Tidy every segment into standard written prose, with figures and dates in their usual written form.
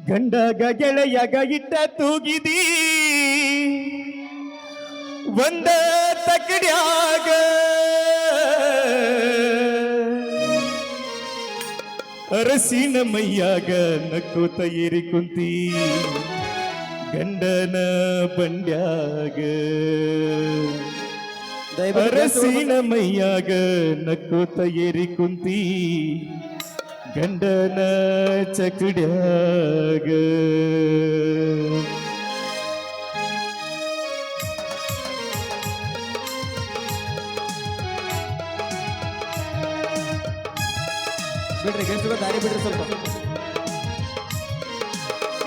ಗಂಡಗ ಗೆಳೆಯಗ ಇಟ್ಟ ತೂಗಿದಿ ಒಂದ ತಕಡ್ಯಾಗ ಅರಸಿನ ಮೈಯಾಗ ನಕ್ಕೋತ ಏರಿ ಕುಂತಿ ಗಂಡನ ಬಂಡ್ಯಾಗ ಅರಸಿನ ಮೈಯಾಗ ನಕ್ಕೋತ ಏರಿ ಕುಂತಿ ಗಂಡನ ಚಕಡ್ಯಾಗ ಬಿಡ್ರಿ ಗೆಲ್ಸುವ ದಾರಿ ಬಿಡ್ರಿ ಸ್ವಲ್ಪ.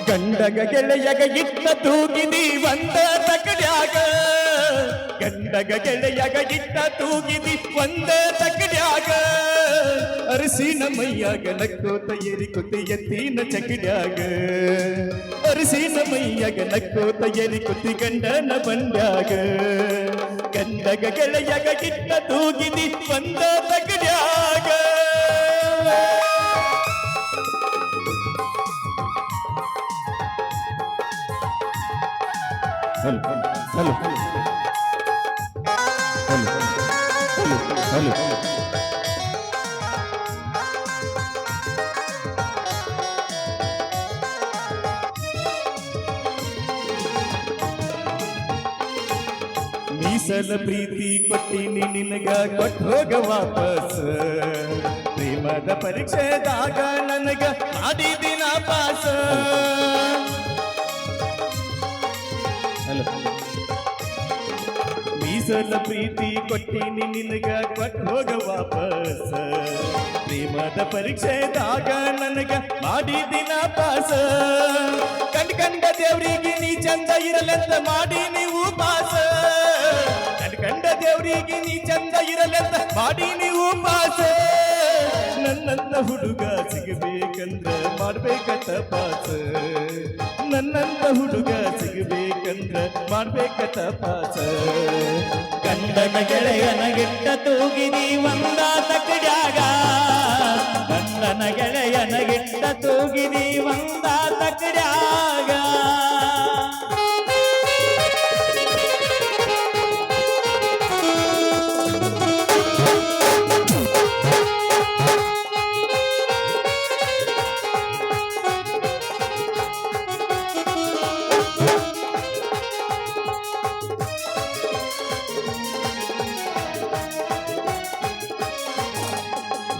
ಗಂಡಗ ಗೆಳೆಯಗ ಇಟ್ಟ ತೂಗಿದಿ ಒಂದ ತಕಡ್ಯಾಗ ಗಂಡಗ ಗೆಳೆಯಗ ಇಟ್ಟ ತೂಗಿದಿ ಒಂದ ತಕಡ್ಯಾಗ ಅರಸಿನ ಮೈಯಾಗ ನಕ್ಕೋತ ಏರಿ ಕುತಿ ಎತ್ತಿನ ಚಕಡ್ಯಾಗ ಅರಸಿನ ಮೈಯಾಗ ನಕ್ಕೋತ ಏರಿ ಕುತಿ ಗಂಡನ ಬಂಡ್ಯಾಗ ಗಂಡಗ ಗೆಳೆಯಗ ಇಟ್ಟ ತೂಗಿದಿ ಒಂದ ತಕಡ್ಯಾಗ ಹಲೋ ಮೀಸಲ ಪ್ರೀತಿ ಕೊಟ್ಟಿನಿ ನಿನಗ ಕೊಟ್ಟು ಹೋಗ ವಾಪಸ್ ಪ್ರೇಮದ ಪರೀಕ್ಷೆದಾಗ ನನಗ ಮಾಡಿದಿನ ಪಾಸ ಮೀಸಲ ಪ್ರೀತಿ ಕೊಟ್ಟಿನಿ ನಿನಗ ಕೊಟ್ಟು ಹೋಗ ವಾಪಸ್ ಪ್ರೇಮದ ಪರೀಕ್ಷೆದಾಗ ನನಗ ಮಾಡಿದಿನ ಪಾಸ ಕಂಡ ದೇವ್ರಿಗೆ ನೀ ಚಂದ ಇರಲೆಂತ ಮಾಡಿ ನೀವು ಪಾಸ ಕಂಡ ದೇವ್ರಿಗೆ ನೀ ಚಂದ ಇರಲೆಂತ ಮಾಡಿ ನೀವು ಪಾಸ ನನ್ನಂತ ಹುಡುಗ ಸಿಗಬೇಕಂದ್ರ ಮಾಡ್ಬೇಕತ್ತ ಪಾಸ ನನ್ನಂತ ಹುಡುಗ ಸಿಗಬೇಕಂದ್ರ ಮಾಡ್ಬೇಕತ್ತ ಪಾಸ ಗಂಡನ ಗೆಳೆಯನ ಗಿಟ್ಟ ತೂಗಿದಿ ಒಂದ ತಕಡ್ಯಾಗ ಗಂಡನ ಗೆಳೆಯನ ಗಿಟ್ಟ ತೂಗಿದಿ ಒಂದ ತಕಡ್ಯಾಗ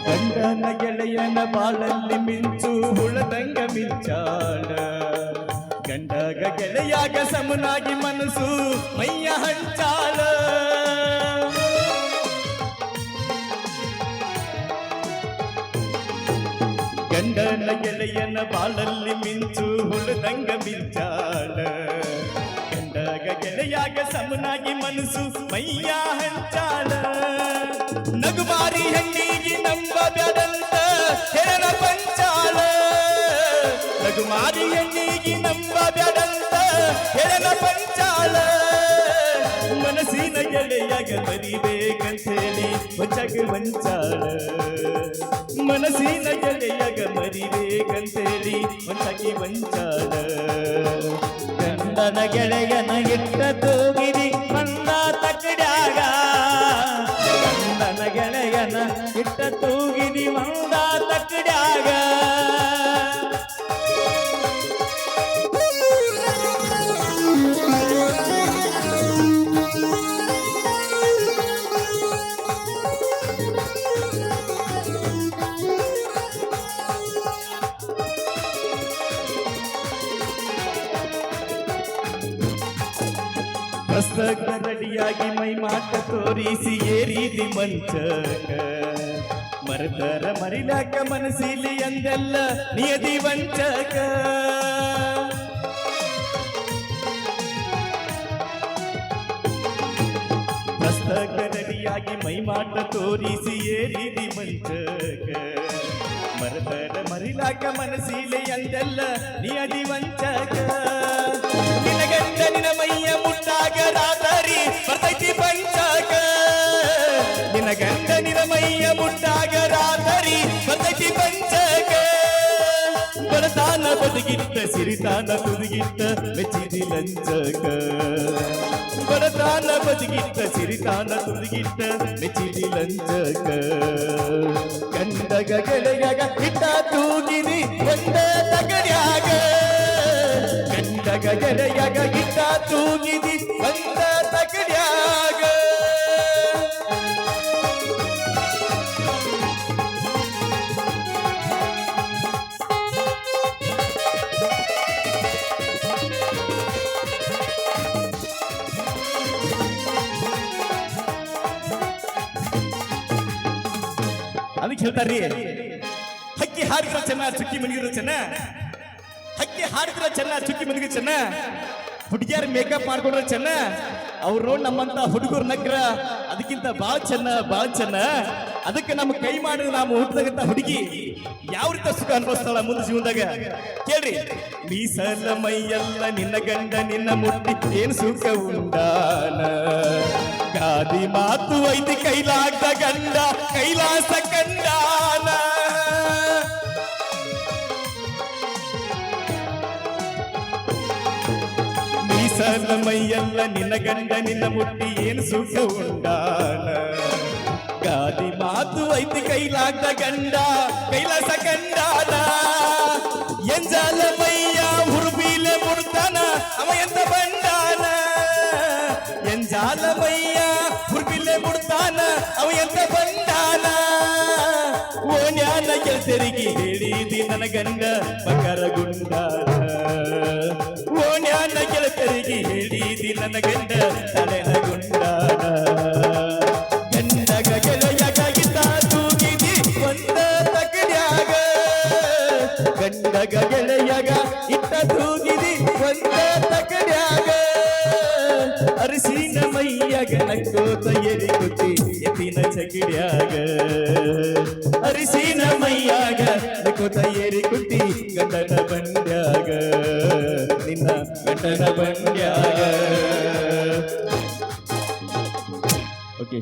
ಗಂಡನ ಗೆಳೆಯನ ಬಾಳಲ್ಲಿ ಮಿಂಚು ಹುಳದಂಗ ಮಿಂಚಾಳ ಗಂಡಗ ಗೆಳೆಯಾಗ ಸಮನಾಗಿ ಮನಸ್ಸು ಮೈಯ ಹಂಚಾಳ ಗಂಡನ ಗೆಳೆಯನ ಬಾಳಲ್ಲಿ ಮಿಂಚು ಹುಳದಂಗ ಮಿಂಚಾಳ ಗಂಡಗ ಗೆಳೆಯಾಗ ಸಮನಾಗಿ ಮನಸ್ಸು ಮೈಯ ಹಂಚಾಳ ನಗುಮಾರಿ ಹೆಣ್ಣಿಗೆ ನಂಬಬೇಡಂತ ಹೇಳ ಪಂಚಾಳ ನಗುಮಾರಿ ಹೆಣ್ಣಿಗೆ ನಂಬಬೇಡಂತ ಹೇಳ ಪಂಚಾಳ ಮನಸ್ಸಿನ ಗೆಳೆಯಾಗ ಮರಿಬೇಕಂತೇಳಿ ಹೊಚ್ಚಗೆ ವಂಚಾಳ ಮನಸ್ಸಿನ ಗೆಳೆಯಾಗ ಮರಿಬೇಕಂತೇಳಿ ಹೊಚ್ಚಗೆ ವಂಚಾಳ ಗಂಡನ ಗೆಳೆಯನ ಇಟ್ಟ ತೂಗಿದಿ ಬಂದ ತಕಡ್ಯಾಗ ಗಂಡನ ಗೆಳೆಯನ ಇಟ್ಟ ತೂಗಿದಿ ಒಂದ ತಕಡ್ಯಾಗ ಹೊಸಗ ರೆಡಿಯಾಗಿ ಮೈ ಮಾಟ ತೋರಿಸಿ ಏರಿದಿ ಮಂಚಕ ಮರತರ ಮರಿಲಾಕ ಮನಸ್ಸಿಲಿ ಅಂದೆಲ್ಲ ನಿಯದಿ ವಂಚಕ ಹೊಸಗ ರೆಡಿಯಾಗಿ ಮೈ ಮಾಟ ತೋರಿಸಿ ಏರಿದಿ ಮಂಚಕ ಮರತರ ಮರಿಲಾಕ ಮನಸ್ಸಿಲಿ ಅಂದೆಲ್ಲ ನಿಯದಿ ವಂಚಕ ನಿನ ಗಂಡ ನಿನ ಮೈಯ ಮುಟ್ಟಾಗ ರಾತರಿ ಬರ್ತೈತಿ ಪಂಚಕ ನಿನ ಗಂಡ ನಿನ ಮೈಯ ಮುಟ್ಟಾಗ ರಾತರಿ ಬರ್ತೈತಿ ಪಂಚಕ ಬಡತಾನ ಬದುಗಿಟ್ಟ ಸಿರಿತಾನ ತುದಿಗಿಟ್ಟ ಮೆಚ್ಚಿದಿ ಲಂಚಕ ಬಡತಾನ ಬದುಗಿಟ್ಟ ಸಿರಿತಾನ ತುದಿಗಿಟ್ಟ ಮೆಚ್ಚಿದಿ ಲಂಚಕ ಗಂಡಗ ಗೆಳೆಯಗ ಇಟ್ಟ ತೂಗಿದಿ ಒಂದ ತಗಡ್ಯಾಗ ಗಂಡಗ ಗೆಳೆಯಗ ಇಟ್ಟ ತೂಗಿದಿ ಒಂದ ತಗಡ್ಯಾಗ ಅದಕ್ಕೆ ಹೇಳ್ತಾರ್ರಿ ಹಕ್ಕಿ ಹಾರಿದ್ರೆ ಚೆನ್ನ ಚುಕ್ಕಿ ಮನಗಿದ್ರೆ ಚೆನ್ನ ಹಕ್ಕಿ ಹಾರಿದ್ರೆ ಚೆನ್ನ ಚುಕ್ಕಿ ಮನಗಿದ್ರೆ ಚೆನ್ನ ಹುಡುಗಿಯರ್ ಮೇಕಪ್ ಮಾಡ್ಕೊಂಡ್ರೆ ಚೆನ್ನ ಅವ್ರು ನಮ್ಮಂತ ಹುಡುಗರು ನಗ್ರ ಅದಕ್ಕಿಂತ ಬಾಳ್ ಚೆನ್ನ ಅದಕ್ಕೆ ನಮ್ಮ ಕೈ ಮಾಡಿದ ನಾವು ಹುಟ್ಟಿದಂತ ಹುಡುಗಿ ಯಾವ ರೀತಿ ಸುಖ ಅನುಭವಿಸ್ತಾಳ ಮುಂದೆ ಜೀವನದಾಗ ಕೇಳ್ರಿ ಮೀಸಲ ಮೈಯೆಲ್ಲ ನಿನ್ನ ಗಂಡ ನಿನ್ನ ಮುಟ್ಟಿ ಏನ್ ಸುಖ ಉಂಡಾನ ಗಾದಿ ಮಾತು ಐತಿ ಕೈಲಾಗ್ದ ಗಂಡ ಕೈಲಾಸ ಕಂಡಾನ ಮೀಸಲ ಮೈಯೆಲ್ಲ ನಿನ್ನ ಗಂಡ ನಿನ್ನ ಮುಟ್ಟಿ ಏನು ಸುಖ ಉಂಡಾನ ಗಾದಿ ಮಾತು ಐತಿ ಕೈಲಾಗ್ದ ಗಂಡ ಕೈಲಾಸ ಕಂಡಾನ ಎಂಜಾಲ ಮೈಯ ಹುರುಬೀಲೆ ಮುಡ್ತಾನ ಅವ ಎಂತ ಬಂಡಾನ ಎಂಜಾಲ ಮೈಯ ಹುರುಬೀಲೆ ಮುಡ್ತಾನ ಅವ ಎಂತ ಬಂಡಾನ ಓಣ್ಯಾನ ಗೆಳತಿಯರಿಗೆ ಹೇಳಿದಿ ನನ್ನ ಗಂಡ ಬಕರ ಗುಂಡಾನ ಓಣ್ಯಾನ ಗೆಳತಿಯರಿಗೆ ಹೇಳಿದಿ ನನ್ನ ಗಂಡ ತಲೆನ ಗುಂಡಾನ ಗಂಡಗ ಗೆಳೆಯಗ ಇದ್ದ ತೂಗಿದಿ ಒಂದ ತಗಡ್ಯಾಗ ಗಂಡಗ ಗೆಳೆಯಗ ಇಟ್ಟ ತೂಗಿದಿ ಒಂದ ತಗಡ್ಯಾಗ ಅರಿಸಿನ ಮೈಯಾಗ ನಕ್ಕೋತ ಎರಿಗುತ್ತಿ ಎತ್ತಿನ ಚಕಿಡ್ಯಾಗ ಅರಿಸಿನ ಮೈಯಾಗ ನಕ್ಕೋತ ಎರಿಗುತ್ತಿ ಗಂಡನ ಬಂಡ್ಯಾಗ ನಿನ್ನ ಗಂಡನ ಬಂಡ್ಯಾಗ ಓಕೆ